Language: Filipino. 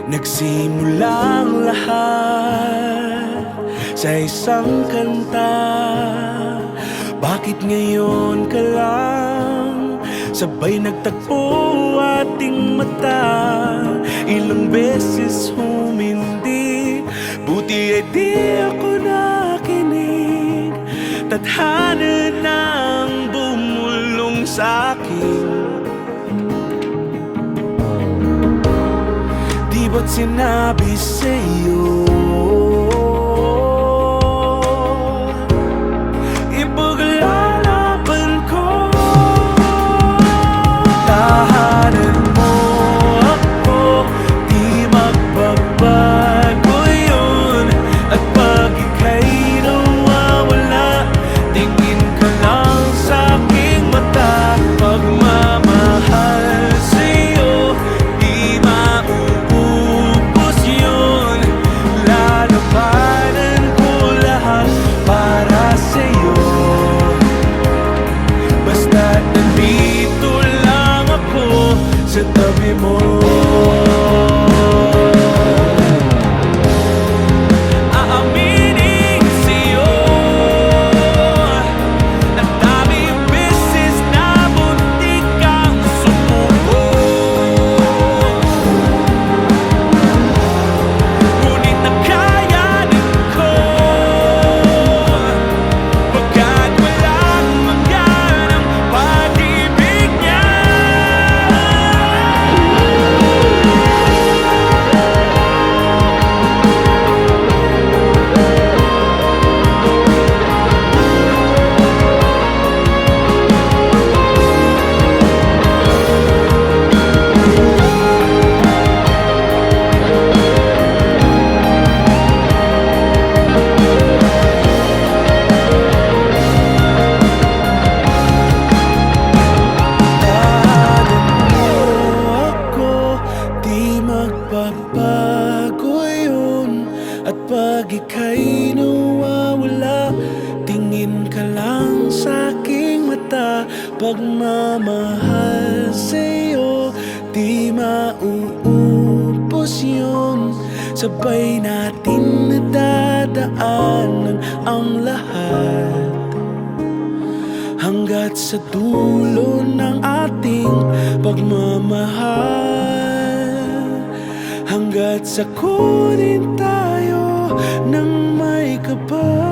Nagsimulang lahat sa isang kanta. Bakit ngayon ka lang sabay nagtagpo ating mata? Ilang beses humindi, buti ay di ako nakinig. Tadhana nang bumulong sa'kin. Di ba't sinabi sa'yo ipaglalaban ko? Tahanan mo ako, di magbabago yun. At pag ika'y nawawala, tingin ka lang sa'king mata. Pagmamahal sa'yo, di mauubos yun. Lalabanan ko lahat para sa'yo. Basta't nandito lang ako sa tabi mo. Aaminin sa'yo, ang daming beses na muntik kang sumuko. Ngunit nakayanin ko, pagkat walang hanggan ang pag-ibig niya. Magbabago yun. At pag ika'y nawawala, tingin ka lang sa'king mata. Pagmamahal sa'yo, di mauubos yun. Sabay natin nadadaanan ang lahat, hanggat sa dulo ng ating pagmamahal. Hanggat sa kunin tayo ng may kapal.